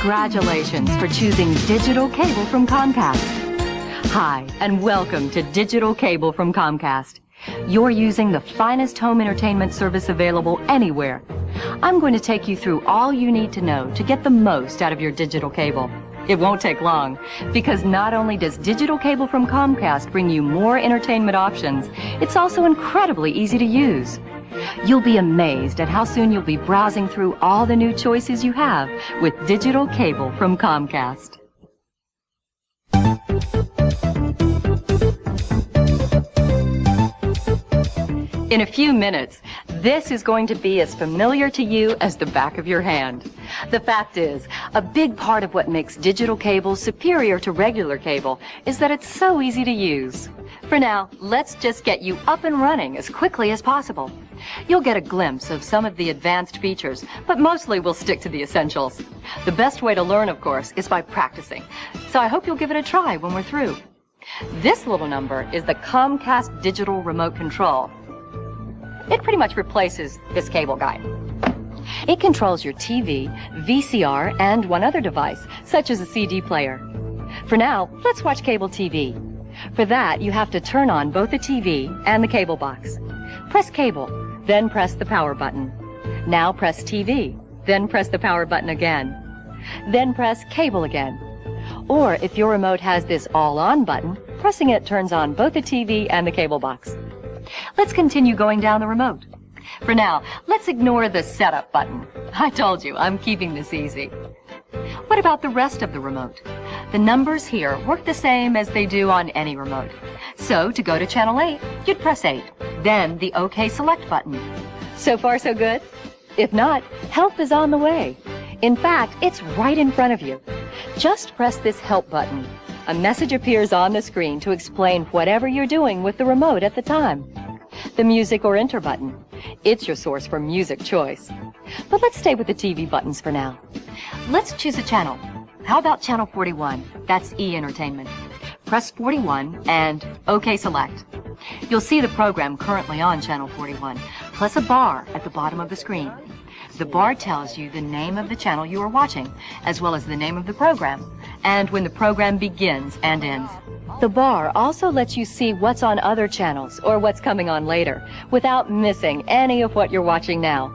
Congratulations for choosing digital cable from Comcast. Hi, and welcome to Digital Cable from Comcast. You're using the finest home entertainment service available anywhere. I'm going to take you through all you need to know to get the most out of your digital cable. It won't take long, because not only does digital cable from Comcast bring you more entertainment options, it's also incredibly easy to use. You'll be amazed at how soon you'll be browsing through all the new choices you have with digital cable from Comcast. In a few minutes, this is going to be as familiar to you as the back of your hand. The fact is, a big part of what makes digital cable superior to regular cable is that it's so easy to use. For now, let's just get you up and running as quickly as possible. You'll get a glimpse of some of the advanced features, but mostly we'll stick to the essentials. The best way to learn, of course, is by practicing. So I hope you'll give it a try when we're through. This little number is the Comcast Digital Remote Control. It pretty much replaces this cable guy. It controls your TV, VCR, and one other device, such as a CD player. For now, let's watch cable TV. For that, you have to turn on both the TV and the cable box. Press cable, then press the power button. Now press TV, then press the power button again. Then press cable again. Or if your remote has this all-on button, pressing it turns on both the TV and the cable box. Let's continue going down the remote. For now, let's ignore the setup button. I told you, I'm keeping this easy. What about the rest of the remote? The numbers here work the same as they do on any remote. So to go to channel 8, you'd press 8, then the OK Select button. So far, so good? If not, help is on the way. In fact, it's right in front of you. Just press this Help button. A message appears on the screen to explain whatever you're doing with the remote at the time. The Music or Enter button. It's your source for music choice. But let's stay with the TV buttons for now. Let's choose a channel. How about channel 41? That's E! Entertainment. Press 41 and OK Select. You'll see the program currently on channel 41, plus a bar at the bottom of the screen. The bar tells you the name of the channel you are watching, as well as the name of the program, and when the program begins and ends. The bar also lets you see what's on other channels or what's coming on later, without missing any of what you're watching now.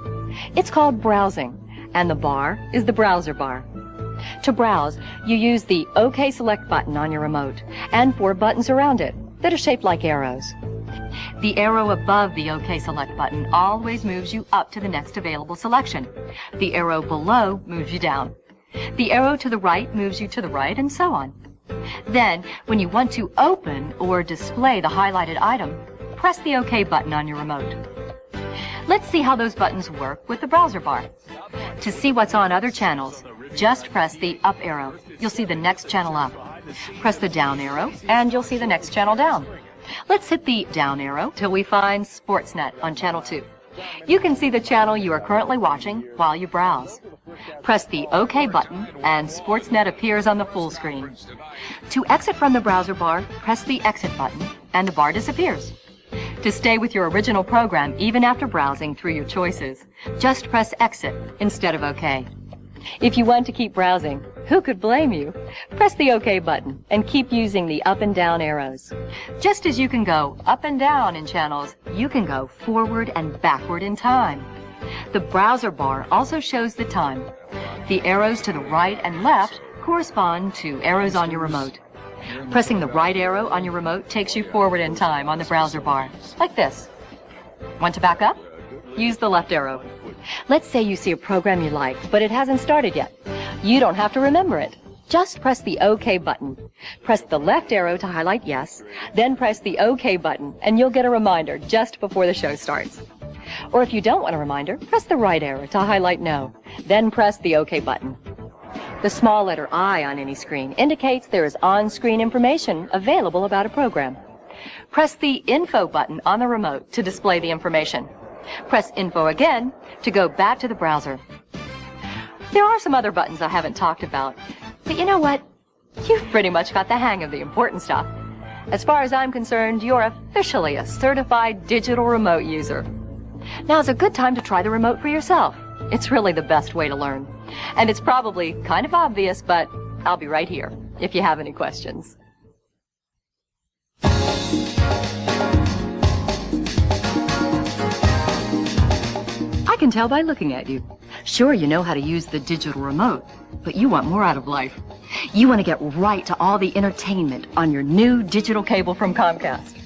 It's called browsing, and the bar is the browser bar. To browse, you use the OK Select button on your remote, and 4 buttons around it that are shaped like arrows. The arrow above the OK Select button always moves you up to the next available selection. The arrow below moves you down. The arrow to the right moves you to the right, and so on. Then, when you want to open or display the highlighted item, press the OK button on your remote. Let's see how those buttons work with the browser bar. To see what's on other channels, just press the up arrow. You'll see the next channel up. Press the down arrow, and you'll see the next channel down. Let's hit the down arrow till we find Sportsnet on channel 2. You can see the channel you are currently watching while you browse. Press the OK button and Sportsnet appears on the full screen. To exit from the browser bar, press the exit button and the bar disappears. To stay with your original program even after browsing through your choices, just press exit instead of OK. If you want to keep browsing, who could blame you? Press the OK button and keep using the up and down arrows. Just as you can go up and down in channels, you can go forward and backward in time. The browser bar also shows the time. The arrows to the right and left correspond to arrows on your remote. Pressing the right arrow on your remote takes you forward in time on the browser bar, like this. Want to back up? Use the left arrow. Let's say you see a program you like, but it hasn't started yet. You don't have to remember it. Just press the OK button. Press the left arrow to highlight yes, then press the OK button, and you'll get a reminder just before the show starts. Or if you don't want a reminder, press the right arrow to highlight no, then press the OK button. The small letter I on any screen indicates there is on-screen information available about a program. Press the Info button on the remote to display the information. Press Info again to go back to the browser. There are some other buttons I haven't talked about, but you know what? You've pretty much got the hang of the important stuff. As far as I'm concerned, you're officially a certified digital remote user. Now's a good time to try the remote for yourself. It's really the best way to learn. And it's probably kind of obvious, but I'll be right here if you have any questions. I can tell by looking at you. Sure, you know how to use the digital remote, but you want more out of life. You want to get right to all the entertainment on your new digital cable from Comcast.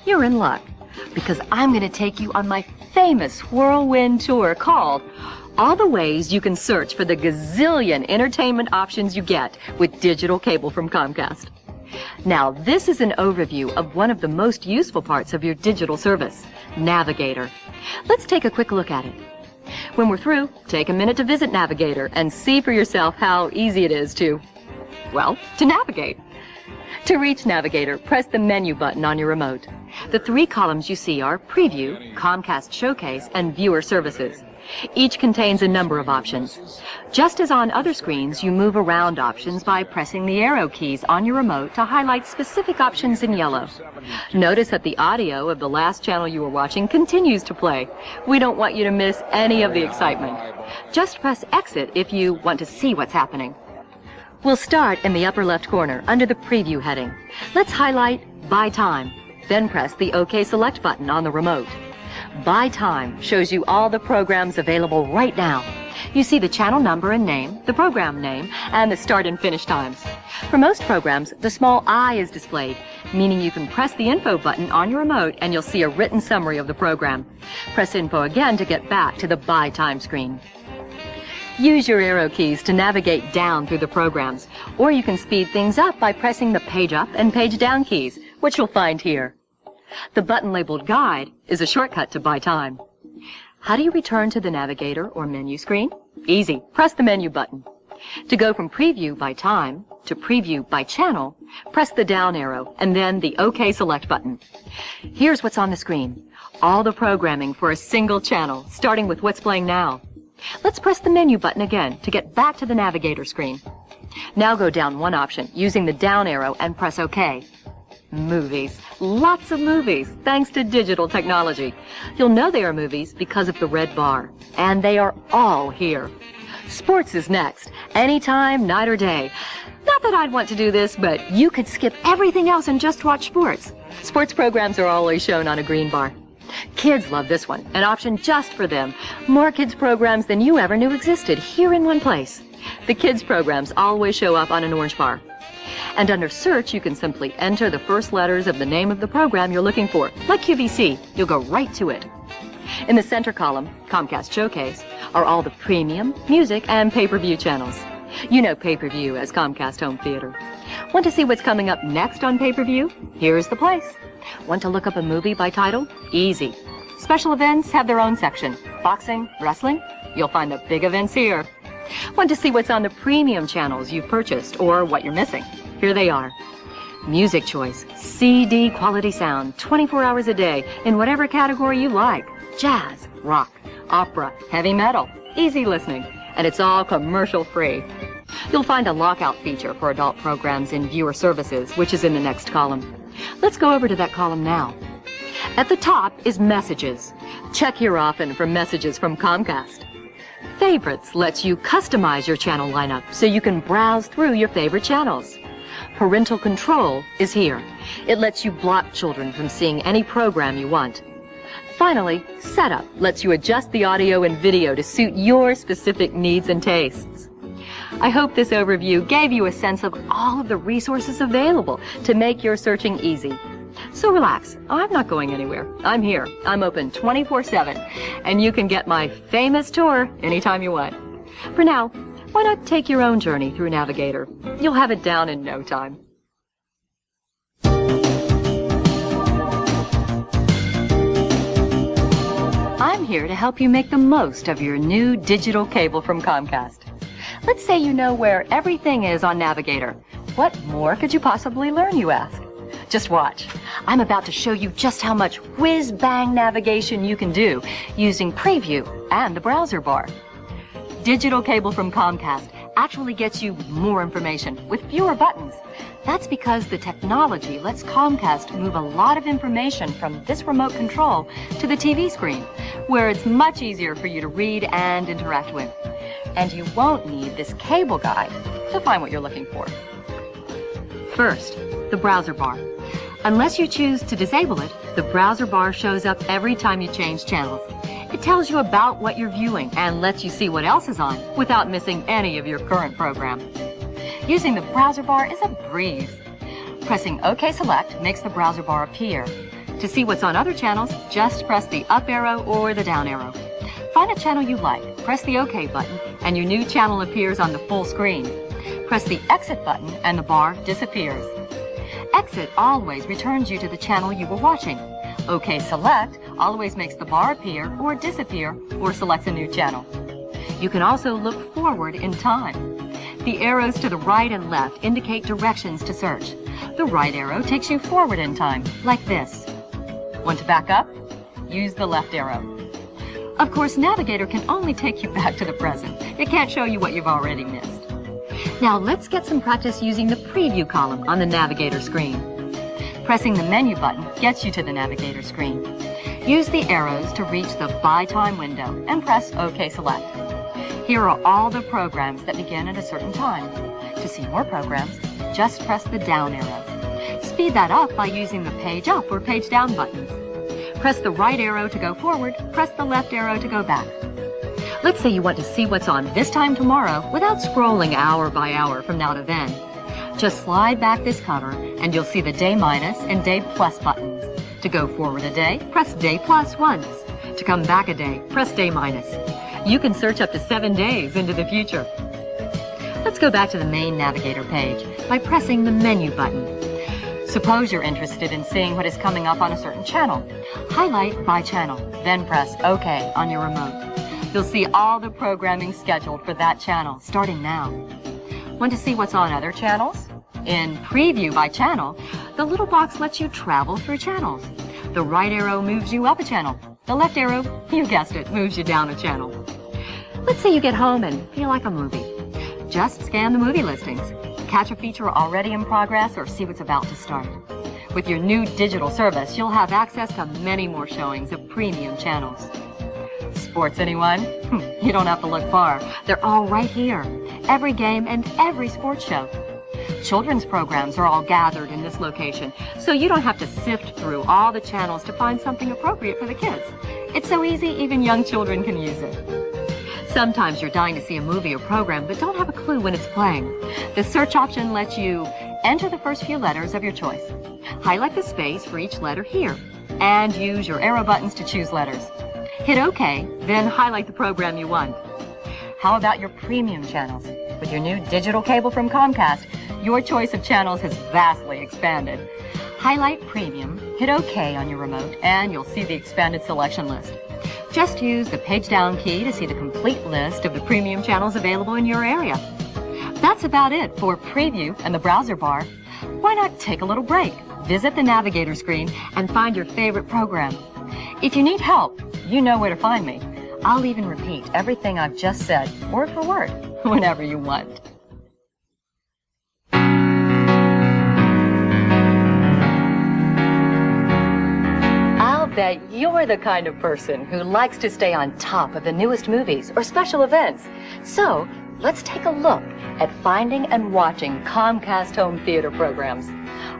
You're in luck, because I'm going to take you on my famous whirlwind tour called All the Ways You Can Search for the Gazillion Entertainment Options You Get with Digital Cable from Comcast. Now, this is an overview of one of the most useful parts of your digital service, Navigator. Let's take a quick look at it. When we're through, take a minute to visit Navigator and see for yourself how easy it is to navigate. To reach Navigator, press the menu button on your remote. The 3 columns you see are Preview, Comcast Showcase, and Viewer Services. Each contains a number of options. Just as on other screens, you move around options by pressing the arrow keys on your remote to highlight specific options in yellow. Notice that the audio of the last channel you were watching continues to play. We don't want you to miss any of the excitement. Just press Exit if you want to see what's happening. We'll start in the upper left corner under the Preview heading. Let's highlight By Time, then press the OK Select button on the remote. By Time shows you all the programs available right now. You see the channel number and name, the program name, and the start and finish times. For most programs, the small I is displayed, meaning you can press the Info button on your remote and you'll see a written summary of the program. Press Info again to get back to the By Time screen. Use your arrow keys to navigate down through the programs, or you can speed things up by pressing the Page Up and Page Down keys, which you'll find here. The button labeled Guide is a shortcut to By Time. How do you return to the Navigator or menu screen? Easy. Press the menu button. To go from Preview by Time to Preview by Channel, press the down arrow and then the OK Select button. Here's what's on the screen. All the programming for a single channel, starting with what's playing now. Let's press the menu button again to get back to the Navigator screen. Now go down one option using the down arrow and press OK. Movies. Lots of movies, thanks to digital technology. You'll know they are movies because of the red bar. And they are all here. Sports is next. Anytime, night or day. Not that I'd want to do this, but you could skip everything else and just watch sports. Sports programs are always shown on a green bar. Kids love this one, an option just for them. More kids programs than you ever knew existed here in one place. The kids programs always show up on an orange bar. And under Search, you can simply enter the first letters of the name of the program you're looking for. Like QVC, you'll go right to it. In the center column, Comcast Showcase, are all the premium, music, and pay-per-view channels. You know pay-per-view as Comcast Home Theater. Want to see what's coming up next on pay-per-view? Here's the place. Want to look up a movie by title? Easy. Special events have their own section. Boxing, wrestling, you'll find the big events here. Want to see what's on the premium channels you've purchased or what you're missing? Here they are. Music choice, CD quality sound, 24 hours a day, in whatever category you like. Jazz, rock, opera, heavy metal, easy listening, and it's all commercial free. You'll find a lockout feature for adult programs in Viewer Services, which is in the next column. Let's go over to that column now. At the top is Messages. Check here often for messages from Comcast. Favorites lets you customize your channel lineup so you can browse through your favorite channels. Parental Control is here. It lets you block children from seeing any program you want. Finally, Setup lets you adjust the audio and video to suit your specific needs and tastes. I hope this overview gave you a sense of all of the resources available to make your searching easy. So relax, I'm not going anywhere. I'm here. I'm open 24/7, and you can get my famous tour anytime you want. For now, why not take your own journey through Navigator? You'll have it down in no time. I'm here to help you make the most of your new digital cable from Comcast. Let's say you know where everything is on Navigator. What more could you possibly learn, you ask? Just watch. I'm about to show you just how much whiz-bang navigation you can do using Preview and the browser bar. Digital cable from Comcast actually gets you more information with fewer buttons. That's because the technology lets Comcast move a lot of information from this remote control to the TV screen, where it's much easier for you to read and interact with. And you won't need this cable guide to find what you're looking for. First, the browser bar. Unless you choose to disable it, the browser bar shows up every time you change channels. It tells you about what you're viewing and lets you see what else is on without missing any of your current program. Using the browser bar is a breeze. Pressing OK Select makes the browser bar appear. To see what's on other channels, just press the up arrow or the down arrow. Find a channel you like, press the OK button, and your new channel appears on the full screen. Press the Exit button and the bar disappears. Exit always returns you to the channel you were watching. OK Select always makes the bar appear or disappear or selects a new channel. You can also look forward in time. The arrows to the right and left indicate directions to search. The right arrow takes you forward in time, like this. Want to back up? Use the left arrow. Of course, Navigator can only take you back to the present. It can't show you what you've already missed. Now let's get some practice using the Preview column on the Navigator screen. Pressing the menu button gets you to the Navigator screen. Use the arrows to reach the By Time window and press OK Select. Here are all the programs that begin at a certain time. To see more programs, just press the down arrow. Speed that up by using the Page Up or Page Down buttons. Press the right arrow to go forward, press the left arrow to go back. Let's say you want to see what's on this time tomorrow without scrolling hour by hour from now to then. Just slide back this cover and you'll see the Day Minus and Day Plus buttons. To go forward a day, press Day Plus once. To come back a day, press Day Minus. You can search up to 7 days into the future. Let's go back to the main Navigator page by pressing the menu button. Suppose you're interested in seeing what is coming up on a certain channel. Highlight by channel, then press OK on your remote. You'll see all the programming scheduled for that channel starting now. Want to see what's on other channels? In Preview by Channel, the little box lets you travel through channels. The right arrow moves you up a channel. The left arrow, you guessed it, moves you down a channel. Let's say you get home and feel like a movie. Just scan the movie listings. Catch a feature already in progress or see what's about to start. With your new digital service, you'll have access to many more showings of premium channels. Sports, anyone? You don't have to look far. They're all right here. Every game and every sports show. Children's programs are all gathered in this location, so you don't have to sift through all the channels to find something appropriate for the kids. It's so easy, even young children can use it. Sometimes you're dying to see a movie or program but don't have a clue when it's playing. The search option lets you enter the first few letters of your choice. Highlight the space for each letter here, and use your arrow buttons to choose letters. Hit OK, then highlight the program you want. How about your premium channels? With your new digital cable from Comcast, your choice of channels has vastly expanded. Highlight Premium, hit OK on your remote, and you'll see the expanded selection list. Just use the page down key to see the complete list of the premium channels available in your area. That's about it for Preview and the browser bar. Why not take a little break, visit the Navigator screen, and find your favorite program? If you need help, you know where to find me. I'll even repeat everything I've just said, word for word, whenever you want. I'll bet you're the kind of person who likes to stay on top of the newest movies or special events. So, let's take a look at finding and watching Comcast home theater programs.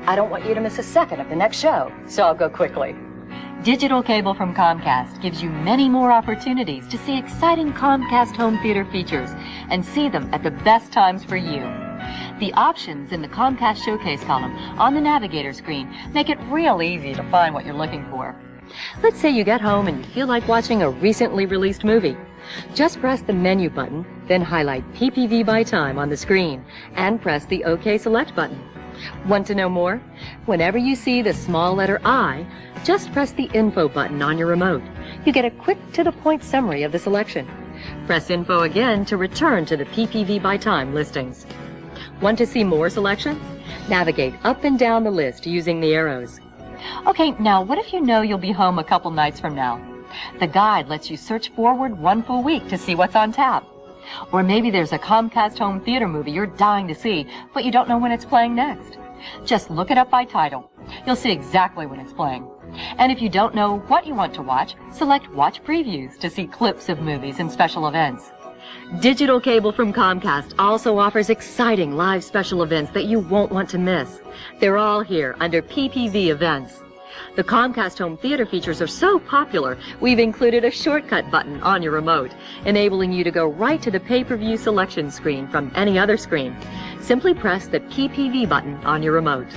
I don't want you to miss a second of the next show, so I'll go quickly. Digital cable from Comcast gives you many more opportunities to see exciting Comcast home theater features and see them at the best times for you. The options in the Comcast Showcase column on the Navigator screen make it real easy to find what you're looking for. Let's say you get home and you feel like watching a recently released movie. Just press the menu button, then highlight PPV by time on the screen and press the OK Select button. Want to know more? Whenever you see the small letter I, just press the Info button on your remote. You get a quick to-the-point summary of the selection. Press Info again to return to the PPV by time listings. Want to see more selections? Navigate up and down the list using the arrows. Okay, now what if you know you'll be home a couple nights from now? The guide lets you search forward one full week to see what's on tap. Or maybe there's a Comcast home theater movie you're dying to see, but you don't know when it's playing next. Just look it up by title. You'll see exactly when it's playing. And if you don't know what you want to watch, select Watch Previews to see clips of movies and special events. Digital cable from Comcast also offers exciting live special events that you won't want to miss. They're all here under PPV events. The Comcast home theater features are so popular, we've included a shortcut button on your remote, enabling you to go right to the pay-per-view selection screen from any other screen. Simply press the PPV button on your remote.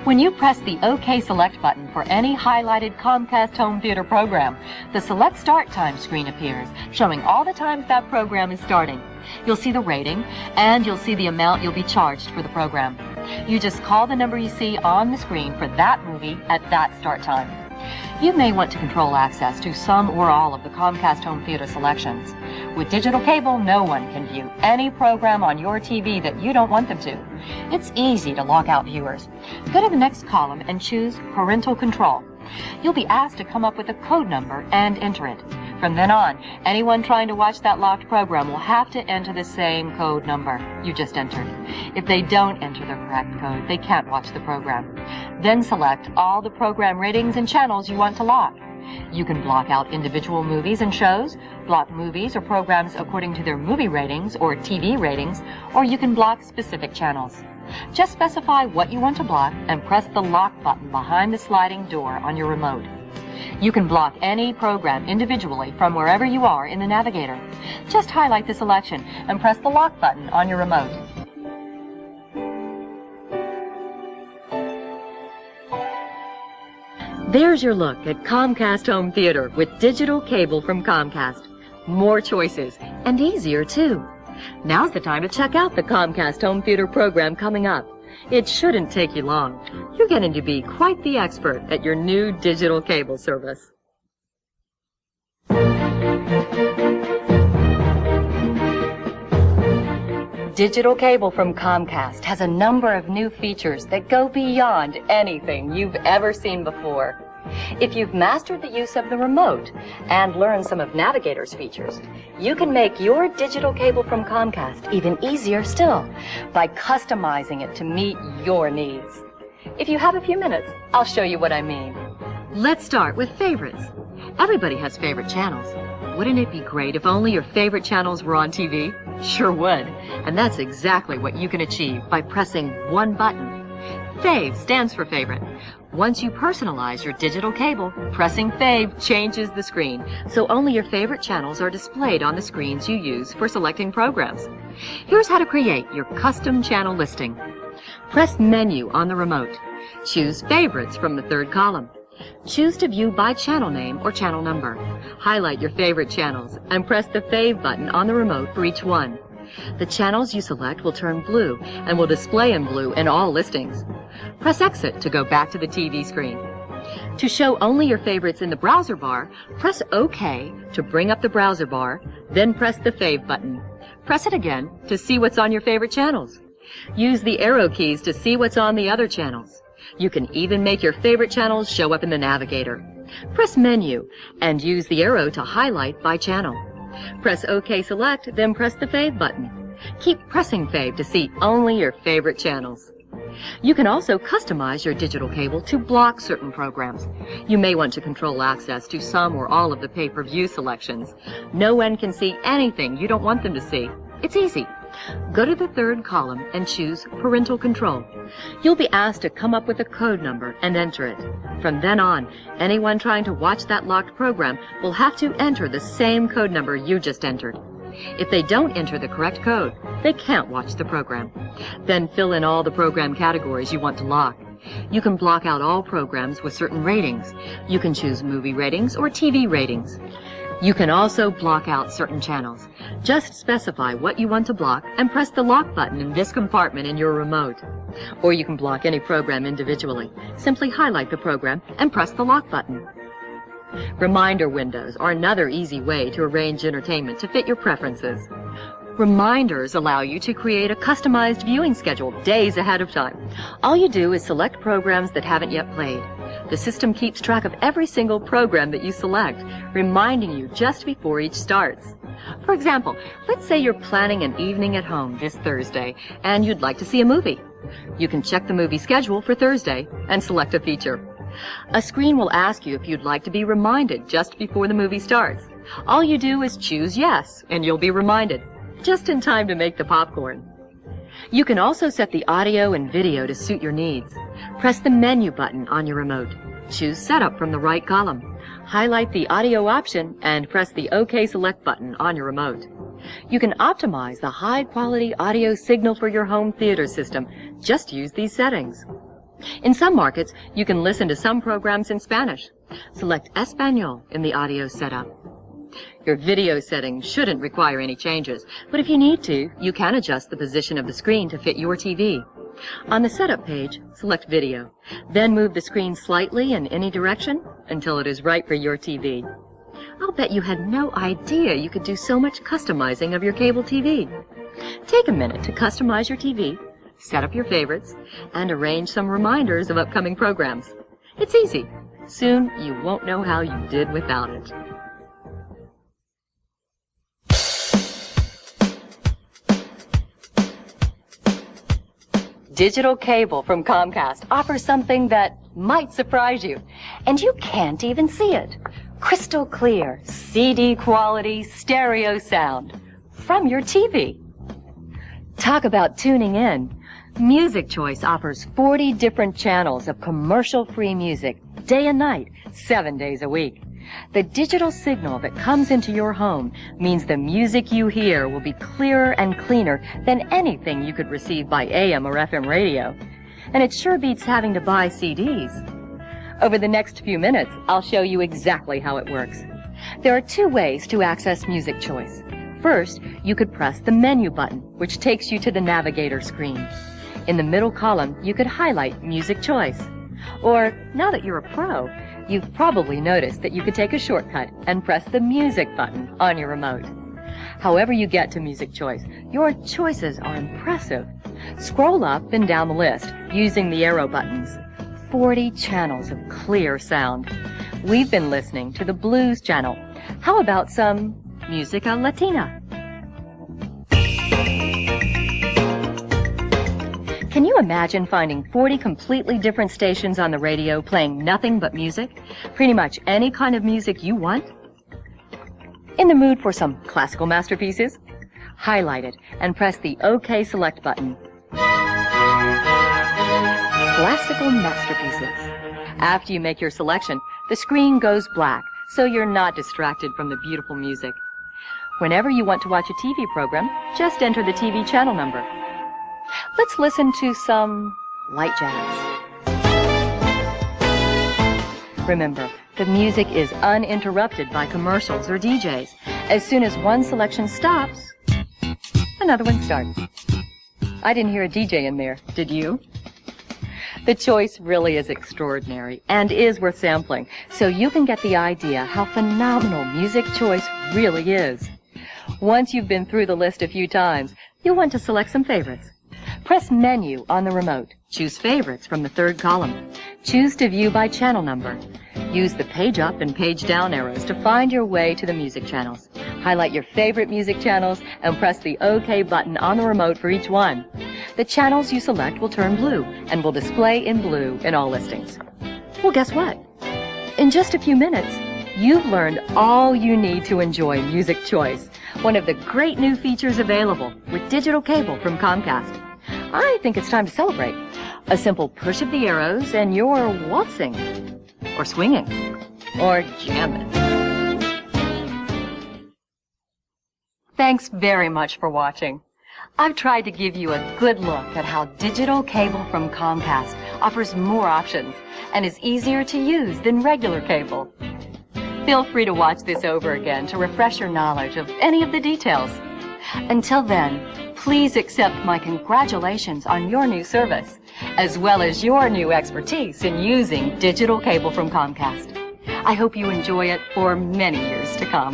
When you press the OK Select button for any highlighted Comcast home theater program, the Select Start Time screen appears, showing all the times that program is starting. You'll see the rating, and you'll see the amount you'll be charged for the program. You just call the number you see on the screen for that movie at that start time. You may want to control access to some or all of the Comcast home theater selections. With digital cable, no one can view any program on your TV that you don't want them to. It's easy to lock out viewers. Go to the next column and choose Parental Control. You'll be asked to come up with a code number and enter it. From then on, anyone trying to watch that locked program will have to enter the same code number you just entered. If they don't enter the correct code, they can't watch the program. Then select all the program ratings and channels you want to lock. You can block out individual movies and shows, block movies or programs according to their movie ratings or TV ratings, or you can block specific channels. Just specify what you want to block and press the lock button behind the sliding door on your remote. You can block any program individually from wherever you are in the navigator. Just highlight the selection and press the lock button on your remote. There's your look at Comcast Home Theater with digital cable from Comcast. More choices, and easier too. Now's the time to check out the Comcast Home Theater program coming up. It shouldn't take you long. You're getting to be quite the expert at your new digital cable service. Digital cable from Comcast has a number of new features that go beyond anything you've ever seen before. If you've mastered the use of the remote and learned some of Navigator's features, you can make your digital cable from Comcast even easier still by customizing it to meet your needs. If you have a few minutes, I'll show you what I mean. Let's start with favorites. Everybody has favorite channels. Wouldn't it be great if only your favorite channels were on TV? Sure would. And that's exactly what you can achieve by pressing one button. Fave stands for favorite. Once you personalize your digital cable, pressing Fave changes the screen, so only your favorite channels are displayed on the screens you use for selecting programs. Here's how to create your custom channel listing. Press Menu on the remote. Choose Favorites from the third column. Choose to view by channel name or channel number. Highlight your favorite channels and press the Fave button on the remote for each one. The channels you select will turn blue and will display in blue in all listings. Press Exit to go back to the TV screen. To show only your favorites in the browser bar, press OK to bring up the browser bar, then press the Fave button. Press it again to see what's on your favorite channels. Use the arrow keys to see what's on the other channels. You can even make your favorite channels show up in the navigator. Press Menu and use the arrow to highlight by channel. Press OK Select, then press the Fave button. Keep pressing Fave to see only your favorite channels. You can also customize your digital cable to block certain programs. You may want to control access to some or all of the pay-per-view selections. No one can see anything you don't want them to see. It's easy. Go to the third column and choose Parental Control. You'll be asked to come up with a code number and enter it. From then on, anyone trying to watch that locked program will have to enter the same code number you just entered. If they don't enter the correct code, they can't watch the program. Then fill in all the program categories you want to lock. You can block out all programs with certain ratings. You can choose movie ratings or TV ratings. You can also block out certain channels. Just specify what you want to block and press the lock button in this compartment in your remote. Or you can block any program individually. Simply highlight the program and press the lock button. Reminder windows are another easy way to arrange entertainment to fit your preferences. Reminders allow you to create a customized viewing schedule days ahead of time. All you do is select programs that haven't yet played. The system keeps track of every single program that you select, reminding you just before each starts. For example, let's say you're planning an evening at home this Thursday and you'd like to see a movie. You can check the movie schedule for Thursday and select a feature. A screen will ask you if you'd like to be reminded just before the movie starts. All you do is choose yes, and you'll be reminded, just in time to make the popcorn. You can also set the audio and video to suit your needs. Press the menu button on your remote. Choose Setup from the right column. Highlight the audio option and press the OK Select button on your remote. You can optimize the high-quality audio signal for your home theater system. Just use these settings. In some markets, you can listen to some programs in Spanish. Select Español in the audio setup. Your video settings shouldn't require any changes, but if you need to, you can adjust the position of the screen to fit your TV. On the setup page, select Video. Then move the screen slightly in any direction until it is right for your TV. I'll bet you had no idea you could do so much customizing of your cable TV. Take a minute to customize your TV, set up your favorites, and arrange some reminders of upcoming programs. It's easy. Soon you won't know how you did without it. Digital cable from Comcast offers something that might surprise you, and you can't even see it. Crystal clear, CD quality, stereo sound from your TV. Talk about tuning in. Music Choice offers 40 different channels of commercial-free music, day and night, 7 days a week. The digital signal that comes into your home means the music you hear will be clearer and cleaner than anything you could receive by AM or FM radio. And it sure beats having to buy CDs. Over the next few minutes, I'll show you exactly how it works. There are 2 ways to access Music Choice. First, you could press the menu button, which takes you to the navigator screen. In the middle column, you could highlight Music Choice. Or, now that you're a pro, you've probably noticed that you could take a shortcut and press the Music button on your remote. However you get to Music Choice, your choices are impressive. Scroll up and down the list using the arrow buttons. 40 channels of clear sound. We've been listening to the Blues channel. How about some Musica Latina? Can you imagine finding 40 completely different stations on the radio playing nothing but music? Pretty much any kind of music you want? In the mood for some classical masterpieces? Highlight it and press the OK Select button. Classical masterpieces. After you make your selection, the screen goes black, so you're not distracted from the beautiful music. Whenever you want to watch a TV program, just enter the TV channel number. Let's listen to some light jazz. Remember, the music is uninterrupted by commercials or DJs. As soon as one selection stops, another one starts. I didn't hear a DJ in there, did you? The choice really is extraordinary and is worth sampling, so you can get the idea how phenomenal Music Choice really is. Once you've been through the list a few times, you'll want to select some favorites. Press Menu on the remote. Choose Favorites from the 3rd column. Choose to view by channel number. Use the page up and page down arrows to find your way to the music channels. Highlight your favorite music channels and press the OK button on the remote for each one. The channels you select will turn blue and will display in blue in all listings. Well, guess what? In just a few minutes, you've learned all you need to enjoy Music Choice, one of the great new features available with digital cable from Comcast. I think it's time to celebrate. A simple push of the arrows and you're waltzing, or swinging, or jamming. Thanks very much for watching. I've tried to give you a good look at how digital cable from Comcast offers more options and is easier to use than regular cable. Feel free to watch this over again to refresh your knowledge of any of the details. Until then, please accept my congratulations on your new service, as well as your new expertise in using digital cable from Comcast. I hope you enjoy it for many years to come.